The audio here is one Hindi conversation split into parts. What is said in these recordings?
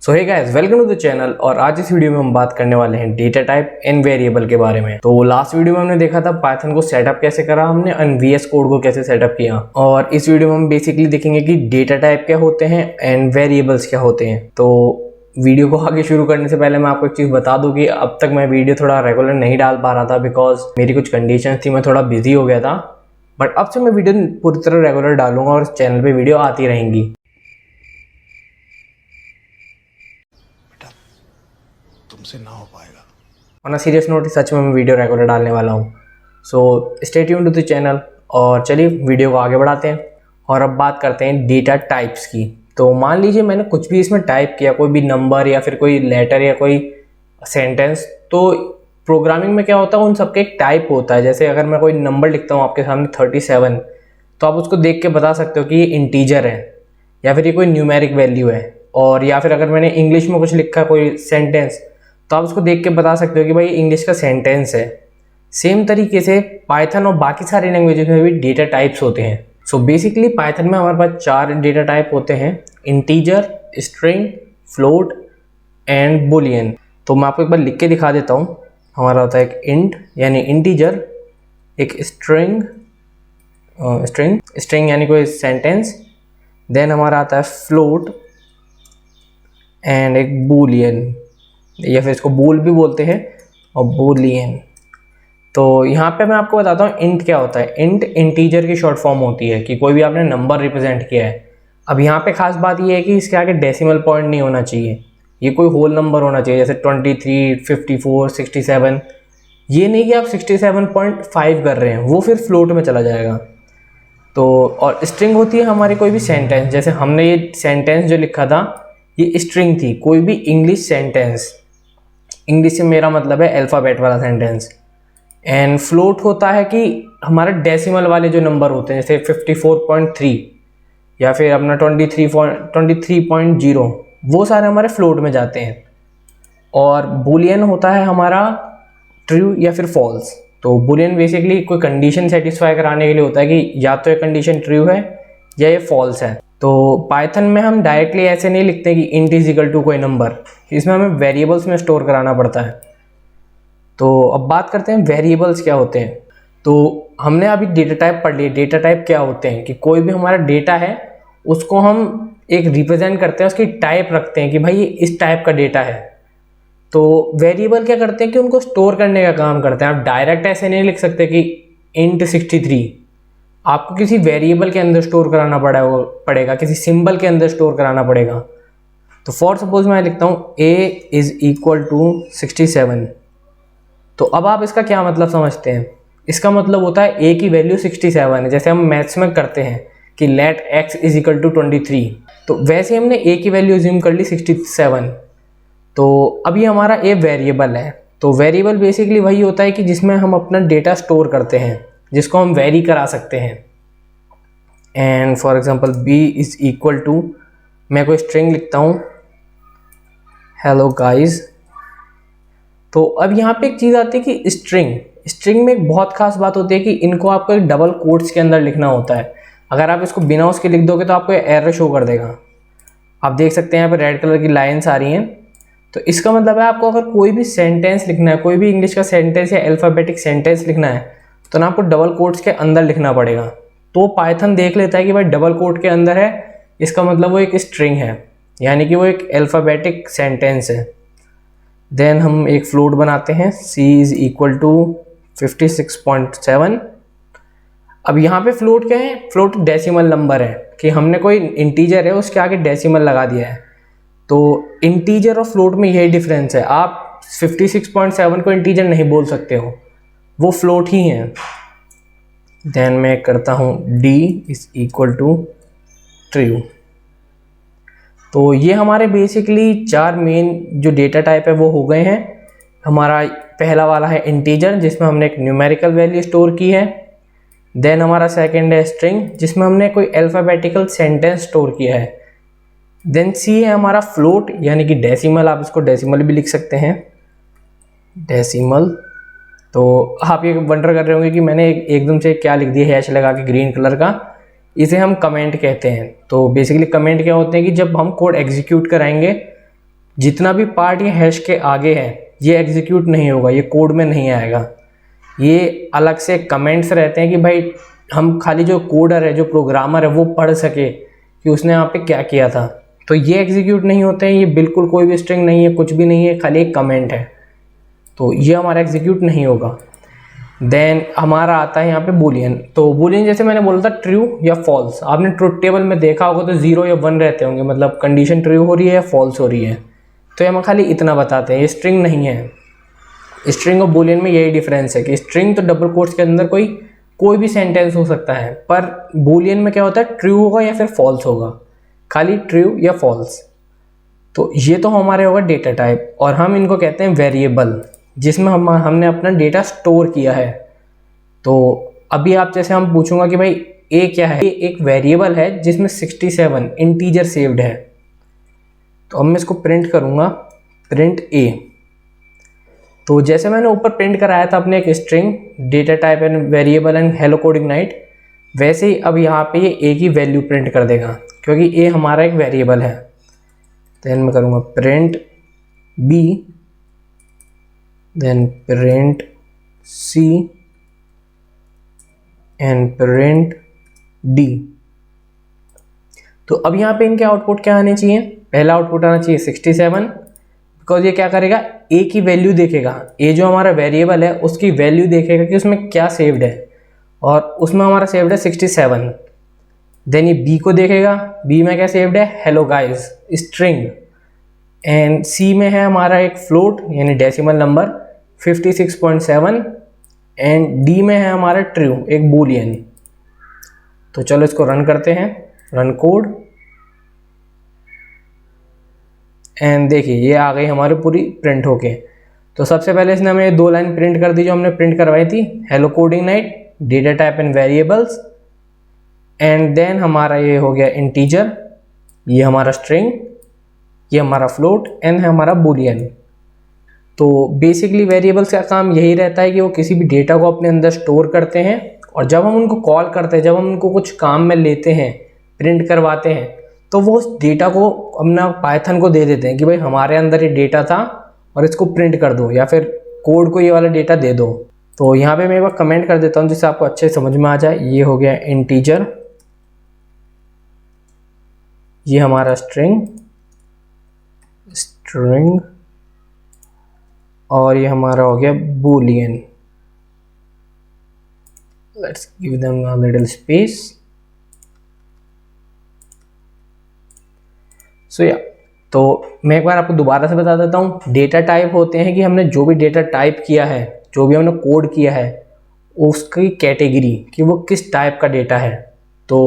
So hey guys, welcome to the channel. और आज इस वीडियो में हम बात करने वाले हैं डेटा टाइप एंड वेरिएबल के बारे में। तो लास्ट वीडियो में हमने देखा था पाइथन को सेटअप कैसे करा हमने और VS कोड को कैसे सेटअप किया, और इस वीडियो में हम बेसिकली देखेंगे कि डेटा टाइप क्या होते हैं एंड वेरिएबल्स क्या होते हैं। तो वीडियो को आगे शुरू करने से पहले मैं आपको एक चीज़ बता दूं कि अब तक मैं वीडियो थोड़ा रेगुलर नहीं डाल पा रहा था बिकॉज मेरी कुछ कंडीशन थी, मैं थोड़ा बिजी हो गया था। बट अब से मैं वीडियो पूरी तरह रेगुलर डालूंगा और इस चैनल पे वीडियो आती रहेंगी। तुमसे ना हो पाएगा। ऑन अ सीरियस नोट, सच में मैं वीडियो रेगुलर डालने वाला हूँ। So stay tuned to the channel. और चलिए वीडियो को आगे बढ़ाते हैं और अब बात करते हैं डेटा टाइप्स की। तो मान लीजिए मैंने कुछ भी इसमें टाइप किया, कोई भी नंबर या फिर कोई लेटर या कोई सेंटेंस। तो प्रोग्रामिंग में क्या होता है, उन सबके एक टाइप होता है। जैसे अगर मैं कोई नंबर लिखता हूँ आपके सामने 37, तो आप उसको देख के बता सकते हो कि ये इंटीजर है या फिर ये कोई न्यूमेरिक वैल्यू है। और या फिर अगर मैंने इंग्लिश में कुछ लिखा कोई सेंटेंस, तो आप उसको देख के बता सकते हो कि भाई इंग्लिश का सेंटेंस है। सेम तरीके से पाइथन और बाकी सारी लैंग्वेजेस में भी डेटा टाइप्स होते हैं। सो बेसिकली पाइथन में हमारे पास 4 डेटा टाइप होते हैं: integer, string, float and Boolean. तो मैं आपको एक बार लिख के दिखा देता हूँ। हमारा होता है एक इंट यानी इंटीजर, एक स्ट्रिंग स्ट्रिंग यानी कोई सेंटेंस, देन हमारा आता है फ्लोट एंड एक बुलियन, या फिर इसको बूल भी बोलते हैं, और बूलियन। तो यहाँ पे मैं आपको बताता हूँ इंट क्या होता है। इंट इंटीजर की शॉर्ट फॉर्म होती है कि कोई भी आपने नंबर रिप्रेजेंट किया है। अब यहाँ पे खास बात ये है कि इसके आगे डेसिमल पॉइंट नहीं होना चाहिए, ये कोई होल नंबर होना चाहिए। जैसे 23, 54, 67। ये नहीं कि आप 67.5 कर रहे हैं, वो फिर फ्लोट में चला जाएगा। तो और स्ट्रिंग होती है हमारी कोई भी सेंटेंस। जैसे हमने ये सेंटेंस जो लिखा था ये स्ट्रिंग थी, कोई भी इंग्लिश सेंटेंस। इंग्लिश से मेरा मतलब है अल्फ़ाबेट वाला सेंटेंस। एंड फ्लोट होता है कि हमारे डेसिमल वाले जो नंबर होते हैं, जैसे 54.3 या फिर अपना 23.0, वो सारे हमारे फ्लोट में जाते हैं। और बुलियन होता है हमारा ट्रू या फिर फॉल्स। तो बुलियन बेसिकली कोई कंडीशन सेटिस्फाई कराने के लिए होता है कि या तो ये कंडीशन ट्रू है या ये फॉल्स है। तो पाइथन में हम डायरेक्टली ऐसे नहीं लिखते कि इंट इज इक्वल टू कोई नंबर, इसमें हमें वेरिएबल्स में स्टोर कराना पड़ता है। तो अब बात करते हैं वेरिएबल्स क्या होते हैं। तो हमने अभी डेटा टाइप पढ़ लिया। डेटा टाइप क्या होते हैं कि कोई भी हमारा डेटा है उसको हम एक रिप्रेजेंट करते हैं, उसकी टाइप रखते हैं कि भाई ये इस टाइप का डेटा है। तो वेरिएबल क्या करते हैं कि उनको स्टोर करने का काम करते हैं। आप डायरेक्ट ऐसे नहीं लिख सकते कि इंट 63, आपको किसी वेरिएबल के अंदर स्टोर कराना पड़ेगा, किसी सिंबल के अंदर स्टोर कराना पड़ेगा। तो फॉर सपोज मैं लिखता हूँ a इज इक्वल टू 67। तो अब आप इसका क्या मतलब समझते हैं। इसका मतलब होता है a की वैल्यू 67 है। जैसे हम मैथ्स में करते हैं कि let x is equal to 23, तो वैसे हमने a की वैल्यू अज्यूम कर ली 67। तो अभी हमारा a वेरिएबल है। तो वेरिएबल बेसिकली वही होता है कि जिसमें हम अपना डेटा स्टोर करते हैं, जिसको हम वेरी करा सकते हैं। And for example b is equal to, मैं कोई स्ट्रिंग लिखता हूँ हेलो गाइस। तो अब यहाँ पे एक चीज़ आती है कि स्ट्रिंग में एक बहुत खास बात होती है कि इनको आपको एक डबल कोट्स के अंदर लिखना होता है। अगर आप इसको बिना उसके लिख दोगे तो आपको एरर शो कर देगा। आप देख सकते हैं यहाँ पे रेड कलर की लाइन्स आ रही हैं। तो इसका मतलब है आपको अगर कोई भी सेंटेंस लिखना है, कोई भी इंग्लिश का सेंटेंस या अल्फ़ाबेटिक सेंटेंस लिखना है, तो ना आपको डबल कोट्स के अंदर लिखना पड़ेगा। तो पाइथन देख लेता है कि भाई डबल कोट के अंदर है, इसका मतलब वो एक स्ट्रिंग है, यानी कि वो एक अल्फ़ाबेटिक सेंटेंस है। देन हम एक फ्लोट बनाते हैं c इज इक्वल टू 56.7। अब यहाँ पे फ्लोट क्या है, फ्लोट डेसिमल नंबर है कि हमने कोई इंटीजर है उसके आगे डेसिमल लगा दिया है। तो इंटीजर और फ्लोट में यही डिफरेंस है। आप 56.7 को इंटीजर नहीं बोल सकते हो, वो फ्लोट ही है। देन मैं करता हूँ d is equal to true. तो ये हमारे बेसिकली 4 मेन जो डेटा टाइप है वो हो गए हैं। हमारा पहला वाला है इंटीजर, जिसमें हमने एक न्यूमेरिकल वैल्यू स्टोर की है। देन हमारा सेकंड है स्ट्रिंग, जिसमें हमने कोई अल्फ़ाबेटिकल सेंटेंस स्टोर किया है। देन सी है हमारा फ्लोट, यानी कि डेसिमल, आप इसको डेसिमल भी लिख सकते हैं, डेसिमल। तो आप ये वंडर कर रहे होंगे कि मैंने एकदम से क्या लिख दिया हैश लगा के ग्रीन कलर का, इसे हम कमेंट कहते हैं। तो बेसिकली कमेंट क्या होते हैं कि जब हम कोड एग्जीक्यूट कराएंगे जितना भी पार्ट ये हैश के आगे है ये एग्जीक्यूट नहीं होगा, ये कोड में नहीं आएगा। ये अलग से कमेंट्स रहते हैं कि भाई हम खाली जो कोडर है, जो प्रोग्रामर है, वो पढ़ सके कि उसने यहाँ पे क्या किया था। तो ये एग्जीक्यूट नहीं होते हैं, ये बिल्कुल कोई भी स्ट्रिंग नहीं है, कुछ भी नहीं है, खाली एक कमेंट है, तो ये हमारा एग्जीक्यूट नहीं होगा। देन हमारा आता है यहाँ पे बूलियन। तो बूलियन जैसे मैंने बोला था ट्रू या फॉल्स, आपने ट्रुथ टेबल में देखा होगा तो 0 या 1 रहते होंगे, मतलब कंडीशन ट्रू हो रही है या फॉल्स हो रही है। तो हम खाली इतना बताते हैं, ये स्ट्रिंग नहीं है। स्ट्रिंग और बूलियन में यही डिफरेंस है कि स्ट्रिंग तो डबल कोट्स के अंदर कोई भी सेंटेंस हो सकता है, पर बूलियन में क्या होता है, ट्रू होगा या फिर फॉल्स होगा, खाली ट्रू या फॉल्स। तो ये तो हमारे होगा डेटा टाइप, और हम इनको कहते हैं वेरिएबल, जिसमें हमने अपना डेटा स्टोर किया है। तो अभी आप जैसे हम पूछूंगा कि भाई ए क्या है, ये एक वेरिएबल है जिसमें 67 इंटीजर सेव्ड है। तो अब मैं इसको प्रिंट करूंगा, प्रिंट ए। तो जैसे मैंने ऊपर प्रिंट कराया था अपने एक string data type and variable and hello code ignite, वैसे ही अब यहाँ पे ये ए की वैल्यू प्रिंट कर देगा, क्योंकि ए हमारा एक वेरिएबल है। देन मैं करूँगा print B, then print C and print D. तो अब यहाँ पे इनके आउटपुट क्या आने चाहिए, पहला आउटपुट आना चाहिए 67, बिकॉज ये क्या करेगा, ए की वैल्यू देखेगा, ए जो हमारा वेरिएबल है उसकी वैल्यू देखेगा कि उसमें क्या सेव्ड है, और उसमें हमारा सेव्ड है 67। देन ये बी को देखेगा, बी में क्या सेव्ड है, हेलो गाइस स्ट्रिंग, एंड सी में है हमारा एक फ्लोट यानी डेसिमल नंबर 56.7, एंड डी में है हमारा ट्रू एक बूलियन। तो चलो इसको रन करते हैं, रन कोड, एंड देखिए ये आ गई हमारी पूरी प्रिंट होके। तो सबसे पहले इसने हमें 2 लाइन प्रिंट कर दी जो हमने प्रिंट करवाई थी, hello code ignite data type and variables, and then हमारा ये हो गया इंटीजर, ये हमारा स्ट्रिंग, ये हमारा फ्लोट, एंड हमारा बूलियन। तो बेसिकली वेरिएबल्स का काम यही रहता है कि वो किसी भी डेटा को अपने अंदर स्टोर करते हैं, और जब हम उनको कॉल करते हैं, जब हम उनको कुछ काम में लेते हैं, प्रिंट करवाते हैं, तो वो उस डेटा को अपना पाइथन को दे देते हैं कि भाई हमारे अंदर ये डेटा था और इसको प्रिंट कर दो, या फिर कोड को ये वाला डेटा दे दो। तो यहाँ पे मैं एक बार कमेंट कर देता हूँ जिससे आपको अच्छे समझ में आ जाए। ये हो गया इंटीजर, ये हमारा स्ट्रिंग, और ये हमारा हो गया Boolean. Let's give them a little space. So yeah, तो मैं एक बार आपको दोबारा से बता देता हूँ, डेटा टाइप होते हैं कि हमने जो भी डेटा टाइप किया है, जो भी हमने कोड किया है, उसकी कैटेगरी कि वो किस टाइप का डेटा है। तो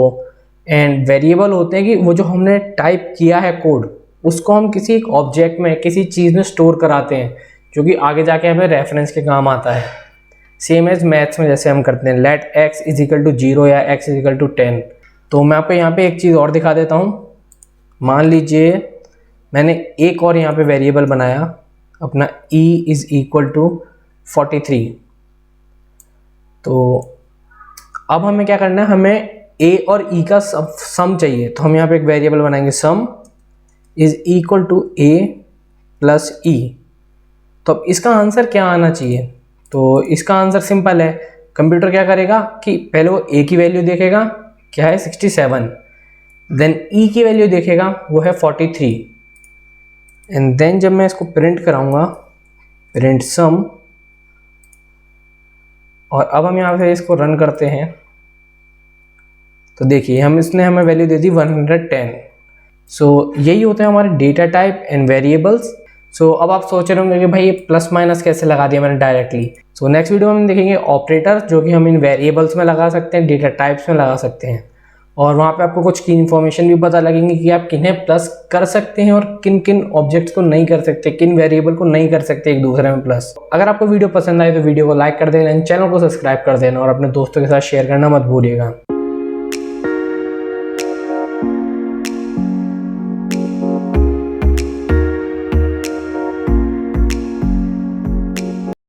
एंड वेरिएबल होते हैं कि वो जो हमने टाइप किया है कोड, उसको हम किसी एक ऑब्जेक्ट में, किसी चीज़ में स्टोर कराते हैं, जो कि आगे जाके हमें रेफरेंस के काम आता है। सेम एज मैथ्स में जैसे हम करते हैं लेट x इजिकल टू 0 या x इजिकल टू 10। तो मैं आपको यहाँ पे एक चीज़ और दिखा देता हूँ। मान लीजिए मैंने एक और यहाँ पे वेरिएबल बनाया अपना e इज इक्वल टू 43। तो अब हमें क्या करना है, हमें a और e का सम चाहिए। तो हम यहाँ पे एक वेरिएबल बनाएंगे sum is equal to a plus e। तो अब इसका आंसर क्या आना चाहिए, तो इसका आंसर सिंपल है। कंप्यूटर क्या करेगा कि पहले वो a की वैल्यू देखेगा, क्या है 67, देन e की वैल्यू देखेगा, वो है 43, एंड देन जब मैं इसको प्रिंट कराऊंगा, प्रिंट सम, और अब हम यहाँ से इसको रन करते हैं, तो देखिए इसने हमें वैल्यू दे दी 110। सो यही होते हैं हमारे डेटा टाइप एंड वेरिएबल्स। सो अब आप सोच रहे होंगे कि भाई ये प्लस माइनस कैसे लगा दिया मैंने डायरेक्टली। सो नेक्स्ट वीडियो में हम देखेंगे ऑपरेटर, जो कि हम इन वेरिएबल्स में लगा सकते हैं, डेटा टाइप्स में लगा सकते हैं, और वहाँ पे आपको कुछ की इन्फॉर्मेशन भी पता लगेंगी कि आप किन्हें प्लस कर सकते हैं और किन किन ऑब्जेक्ट्स को नहीं कर सकते, किन वेरिएबल को नहीं कर सकते एक दूसरे में प्लस। अगर आपको वीडियो पसंद आए तो वीडियो को लाइक कर देना, चैनल को सब्सक्राइब कर देना, और अपने दोस्तों के साथ शेयर करना मत भूलिएगा।